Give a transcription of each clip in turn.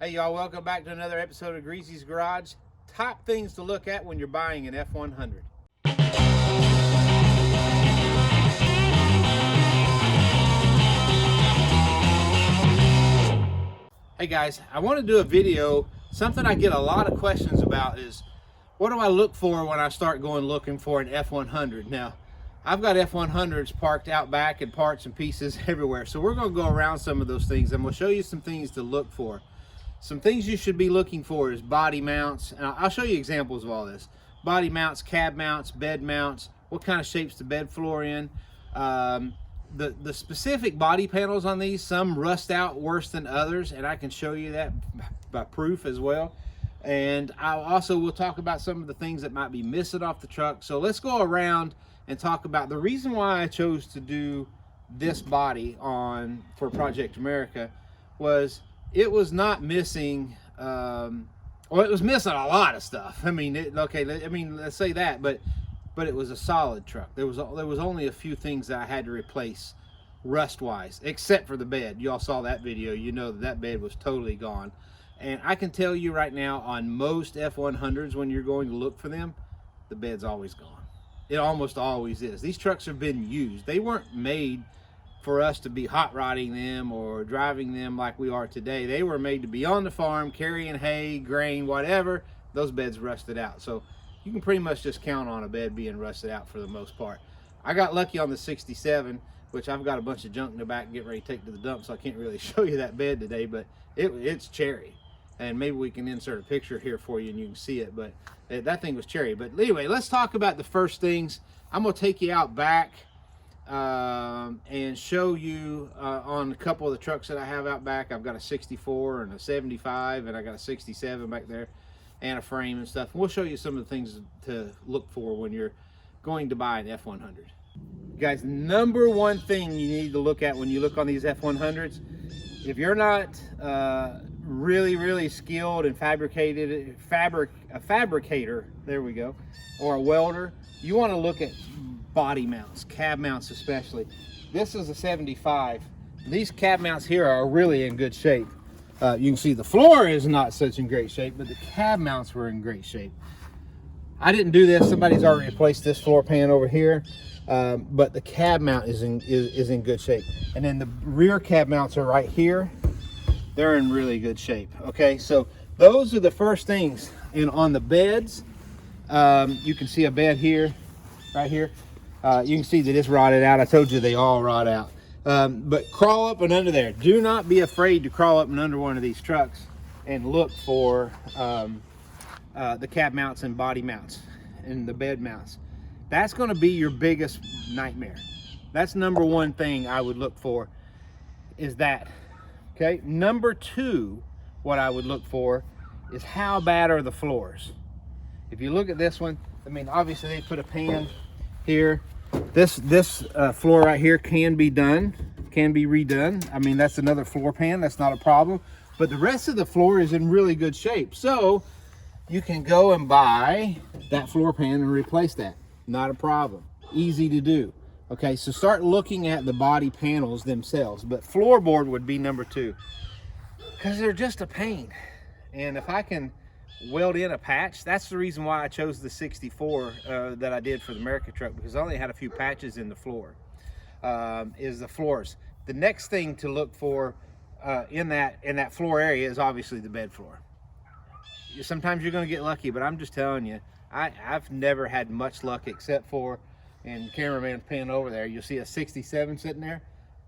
Hey y'all, welcome back to another episode of Greezy's Garage. Top things to look at when you're buying an F100. Hey guys, I want to do a video. Something I get a lot of questions about is, what do I look for when I start going looking for an F100? Now, I've got F100s parked out back and parts and pieces everywhere. So we're going to go around some of those things. I'm going to show you some things to look for. Some things you should be looking for is body mounts. And I'll show you examples of all this. Body mounts, cab mounts, bed mounts, what kind of shapes the bed floor in. The specific body panels on these, some rust out worse than others, and I can show you that by proof as well. And I also will talk about some of the things that might be missing off the truck. So let's go around and talk about the reason why I chose to do this body for Project America was it was not missing, well, it was missing a lot of stuff. I mean, let's say that, but it was a solid truck. There was only a few things that I had to replace rust-wise, except for the bed. Y'all saw that video. You know that bed was totally gone. And I can tell you right now, on most F100s, when you're going to look for them, the bed's always gone. It almost always is. These trucks have been used. They weren't made for us to be hot rodding them or driving them like we are today. They were made to be on the farm, carrying hay, grain, whatever. Those beds rusted out. So you can pretty much just count on a bed being rusted out for the most part. I got lucky on the 67, which I've got a bunch of junk in the back getting ready to take to the dump, so I can't really show you that bed today, but it's cherry. And maybe we can insert a picture here for you and you can see it, but that thing was cherry. But anyway, let's talk about the first things. I'm gonna take you out back and show you on a couple of the trucks that I have out back. I've got a 64 and a 75, and I got a 67 back there, and a frame and stuff. And we'll show you some of the things to look for when you're going to buy an F100. Guys, number one thing you need to look at when you look on these F100s, if you're not really skilled and a fabricator, there we go, or a welder, you want to look at body mounts, cab mounts especially. This is a 75. These cab mounts here are really in good shape. You can see the floor is not such in great shape, but the cab mounts were in great shape. I didn't do this. Somebody's already replaced this floor pan over here, but the cab mount is in good shape. And then the rear cab mounts are right here. They're in really good shape. Okay, so those are the first things. And on the beds, you can see a bed here, right here. You can see that it's rotted out. I told you they all rot out. But crawl up and under there. Do not be afraid to crawl up and under one of these trucks and look for the cab mounts and body mounts and the bed mounts. That's going to be your biggest nightmare. That's number one thing I would look for, is that. Okay, number two, what I would look for is how bad are the floors. If you look at this one, I mean, obviously they put a pan here. This floor right here can be redone. I mean, that's another floor pan. That's not a problem. But the rest of the floor is in really good shape. So you can go and buy that floor pan and replace that. Not a problem. Easy to do. Okay, so start looking at the body panels themselves. But floorboard would be number two, because they're just a pain. And if I can weld in a patch, that's the reason why I chose the 64 that I did for the America truck, because I only had a few patches in the floor, is the floors. The next thing to look for in that floor area is obviously the bed floor. Sometimes you're going to get lucky, but I'm just telling you, I've never had much luck, except for, and cameraman's panning over there, you'll see a 67 sitting there.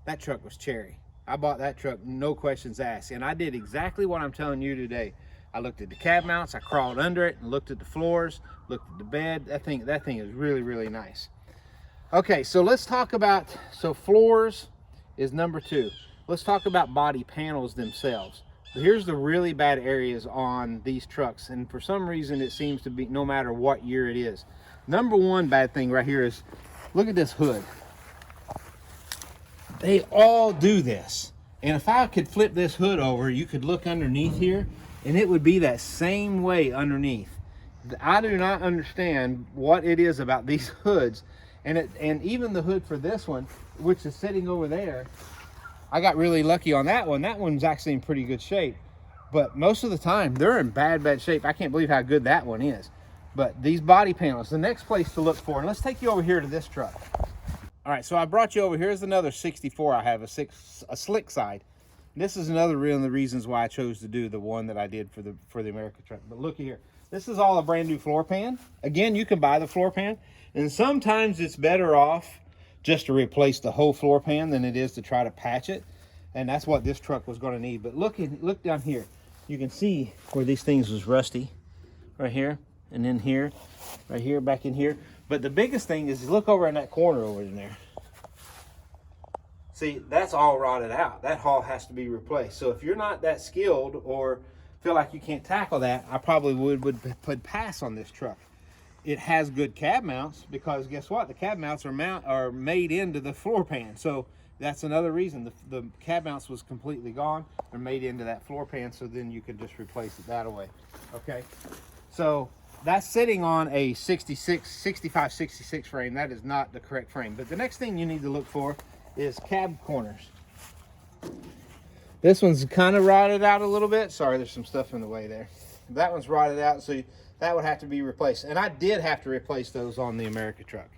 That truck was cherry. I bought that truck, no questions asked, and I did exactly what I'm telling you today. I looked at the cab mounts, I crawled under it and looked at the floors, looked at the bed. That thing is really nice. Okay, so let's talk about, so floors is number two. Let's talk about body panels themselves. So here's the really bad areas on these trucks, and for some reason it seems to be, no matter what year it is. Number one bad thing right here is, look at this hood. They all do this. And if I could flip this hood over, you could look underneath here, and it would be that same way underneath. I do not understand what it is about these hoods. And even the hood for this one, which is sitting over there, I got really lucky on that one. That one's actually in pretty good shape. but most of the time they're in bad shape. I can't believe how good that one is. But these body panels, the next place to look for, and let's take you over here to this truck. All right, so I brought you over. Here's another 64 I have, a slick side. This is another one of the reasons why I chose to do the one that I did for the America truck. But look here, this is all a brand new floor pan. Again, you can buy the floor pan, and sometimes it's better off just to replace the whole floor pan than it is to try to patch it. And that's what this truck was going to need. But look down here. You can see where these things was rusty, right here, and then here, right here, back in here. But the biggest thing is look over in that corner over in there. See, that's all rotted out. That hull has to be replaced. So if you're not that skilled or feel like you can't tackle that, I probably would put pass on this truck. It has good cab mounts because guess what? The cab mounts are made into the floor pan. So that's another reason. The cab mounts was completely gone. They're made into that floor pan, so then you can just replace it that way. Okay, so that's sitting on a 65, 66 frame. That is not the correct frame. But the next thing you need to look for is cab corners. This one's kind of rotted out a little bit. Sorry, there's some stuff in the way there. That one's rotted out, so that would have to be replaced. And I did have to replace those on the America truck.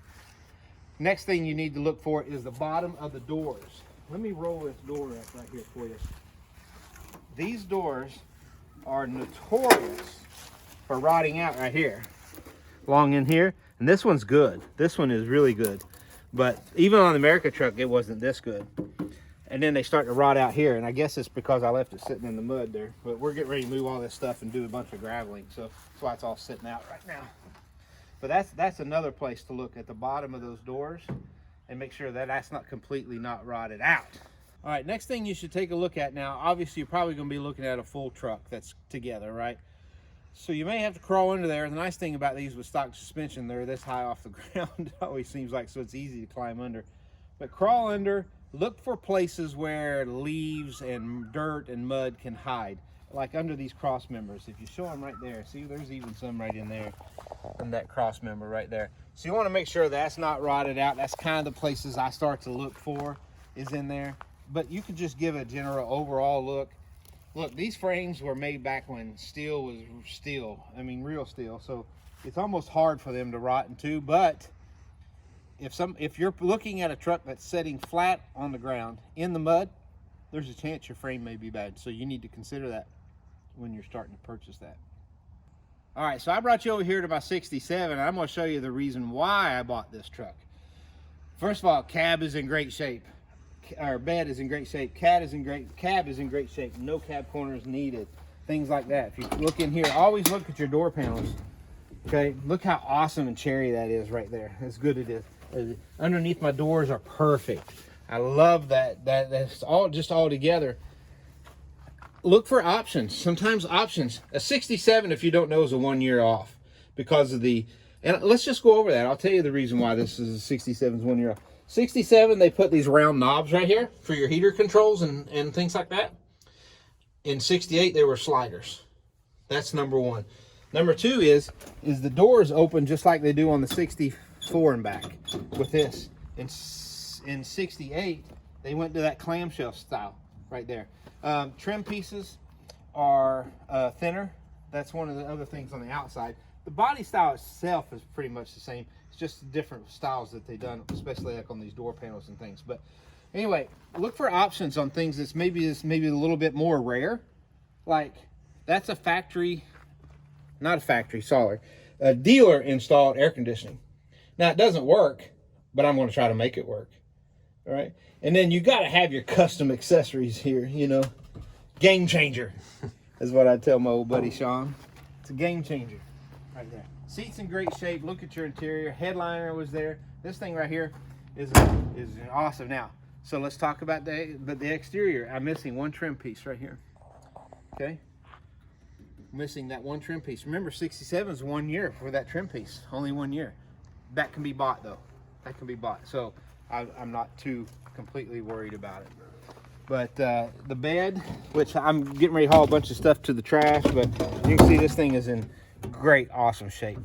Next thing you need to look for is the bottom of the doors. Let me roll this door up right here for you. These doors are notorious for rotting out right here, along in here. And this one's good. This one is really good. But even on the America truck, it wasn't this good. And then they start to rot out here. And I guess it's because I left it sitting in the mud there. But we're getting ready to move all this stuff and do a bunch of graveling. So that's why it's all sitting out right now. But that's another place to look at the bottom of those doors and make sure that that's not completely not rotted out. All right, next thing you should take a look at now, obviously you're probably going to be looking at a full truck that's together, right? So you may have to crawl under there. The nice thing about these with stock suspension, they're this high off the ground. It always seems like, so it's easy to climb under. But crawl under, look for places where leaves and dirt and mud can hide. Like under these cross members. If you show them right there, see there's even some right in there, in that cross member right there. So you want to make sure that's not rotted out. That's kind of the places I start to look for, is in there. But you could just give a general overall look. Look, these frames were made back when steel was steel. I mean, real steel. So it's almost hard for them to rot into. But if you're looking at a truck that's sitting flat on the ground in the mud, there's a chance your frame may be bad. So you need to consider that when you're starting to purchase that. All right, so I brought you over here to my 67. And I'm going to show you the reason why I bought this truck. First of all, cab is in great shape. Our bed is in great shape. Cab is in great shape. No cab corners needed. Things like that. If you look in here, always look at your door panels. Okay, look how awesome and cherry that is right there. As good it is. Underneath my doors are perfect. I love that. That's all just all together. Look for options. Sometimes options. A 67, if you don't know, is a 1 year off because of the. And let's just go over that. I'll tell you the reason why this is a 67 is 1 year off. 67, they put these round knobs right here for your heater controls and things like that. In 68, they were sliders. That's number one. Number two is the doors open just like they do on the 64 and back with this. In 68, they went to that clamshell style right there. Trim pieces are thinner. That's one of the other things on the outside. The body style itself is pretty much the same. It's just different styles that they've done, especially like on these door panels and things. But anyway, look for options on things that's maybe a little bit more rare. Like that's a factory, not a factory, sorry, a dealer installed air conditioning. Now it doesn't work, but I'm going to try to make it work. All right. And then you got to have your custom accessories here, you know, game changer is what I tell my old buddy Sean. It's a game changer. Right there. Seats in great shape. Look at your interior. Headliner was there. This thing right here is awesome. Now, so let's talk about the exterior. I'm missing one trim piece right here. Okay, missing that one trim piece. Remember, 67 is 1 year for that trim piece. Only 1 year. That can be bought though. That can be bought. So I'm not too completely worried about it. But the bed, which I'm getting ready to haul a bunch of stuff to the trash, but you can see this thing is in great, awesome shape.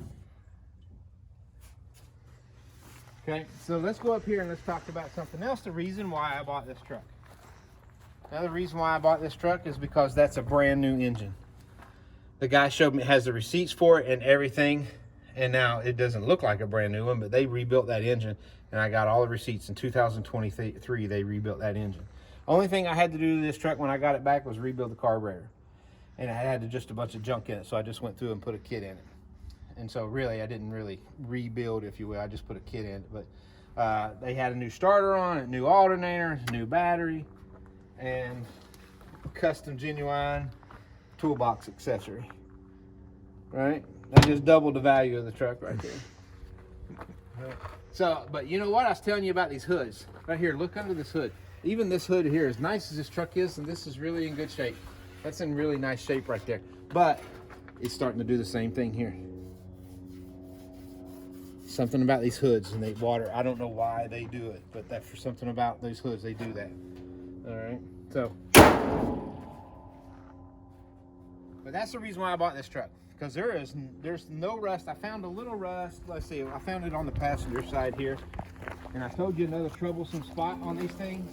Okay, so let's go up here and let's talk about something else. The reason why I bought this truck. Another reason why I bought this truck is because that's a brand new engine. The guy showed me, has the receipts for it and everything. And now it doesn't look like a brand new one, but they rebuilt that engine. And I got all the receipts. In 2023, they rebuilt that engine. Only thing I had to do to this truck when I got it back was rebuild the carburetor. And I had just a bunch of junk in it, so I just went through and put a kit in it. And so really, I didn't really rebuild, if you will. I just put a kit in it. But they had a new starter on it, new alternator, new battery, and custom genuine toolbox accessory. Right? That just doubled the value of the truck right there. So, but you know what? I was telling you about these hoods. Right here, look under this hood. Even this hood here, as nice as this truck is, and this is really in good shape. That's in really nice shape right there. But it's starting to do the same thing here. Something about these hoods and they water. I don't know why they do it, but that for something about those hoods, they do that. All right. So, but that's the reason why I bought this truck, because there's no rust. I found a little rust. Let's see. I found it on the passenger side here, and I told you another troublesome spot on these things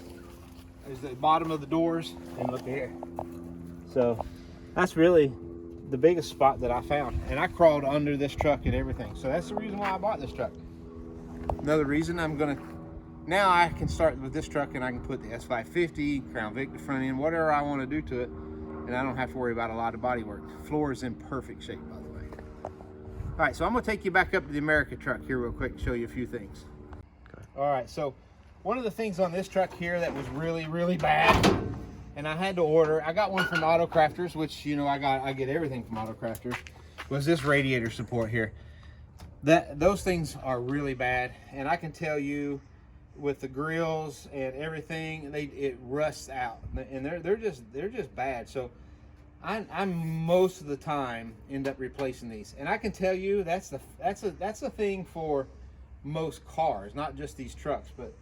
is the bottom of the doors. And look here. So that's really the biggest spot that I found, and I crawled under this truck and everything. So that's the reason why I bought this truck. Another reason now I can start with this truck and I can put the S550, Crown Vic, the front end, whatever I want to do to it, and I don't have to worry about a lot of body work. The floor is in perfect shape, by the way. All right, so I'm gonna take you back up to the America truck here real quick and show you a few things. Okay. All right, so one of the things on this truck here that was really, really bad, and I had to order, I got one from Auto Crafters, which, you know, I get everything from Auto Crafters, was this radiator support here. Those things are really bad, and I can tell you with the grills and everything, it rusts out, and they're just bad. So I most of the time end up replacing these, and I can tell you that's a thing for most cars, not just these trucks, but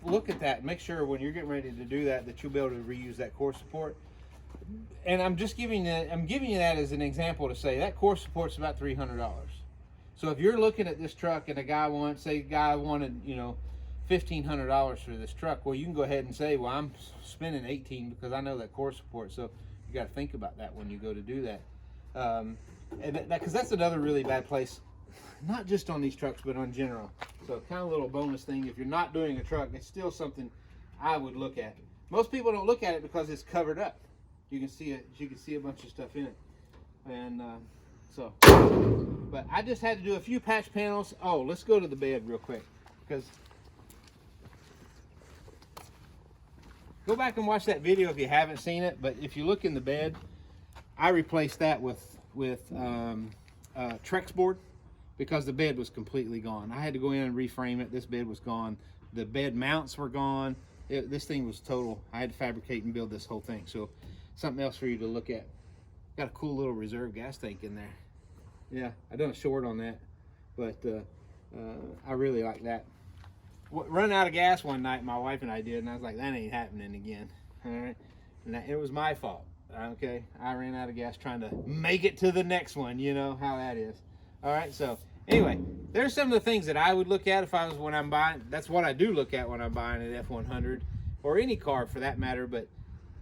look at that. Make sure when you're getting ready to do that you'll be able to reuse that core support. And I'm giving you that as an example to say that core support's about $300. So if you're looking at this truck and a guy wanted, you know, $1,500 for this truck, well, you can go ahead and say, well, I'm spending $18 because I know that core support. So you got to think about that when you go to do that, because that's another really bad place. Not just on these trucks, but on general. So kind of a little bonus thing. If you're not doing a truck, it's still something I would look at. Most people don't look at it because it's covered up. You can see it. You can see a bunch of stuff in it, and so. But I just had to do a few patch panels. Oh, let's go to the bed real quick, because go back and watch that video if you haven't seen it. But if you look in the bed, I replaced that with Trex board, because the bed was completely gone. I had to go in and reframe it. This bed was gone. The bed mounts were gone. This thing was total. I had to fabricate and build this whole thing. So something else for you to look at. Got a cool little reserve gas tank in there. Yeah, I done a short on that, but I really like that. Run out of gas one night, my wife and I did, and I was like, that ain't happening again. All right, and it was my fault. Okay, I ran out of gas trying to make it to the next one. You know how that is. All right, so anyway, there's some of the things that I would look at when I'm buying. That's what I do look at when I'm buying an F100 or any car for that matter. But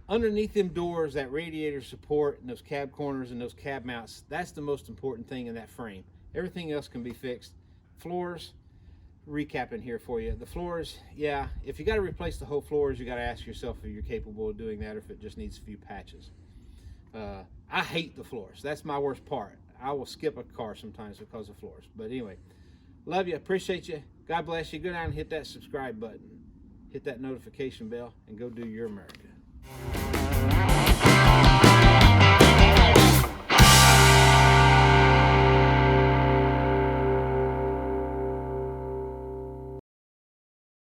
underneath them doors, that radiator support and those cab corners and those cab mounts, that's the most important thing in that frame. Everything else can be fixed. Floors, recapping here for you. The floors, yeah, if you got to replace the whole floors, you got to ask yourself if you're capable of doing that or if it just needs a few patches. I hate the floors. That's my worst part. I will skip a car sometimes because of floors. But anyway, love you, appreciate you. God bless you. Go down and hit that subscribe button. Hit that notification bell and go do your America.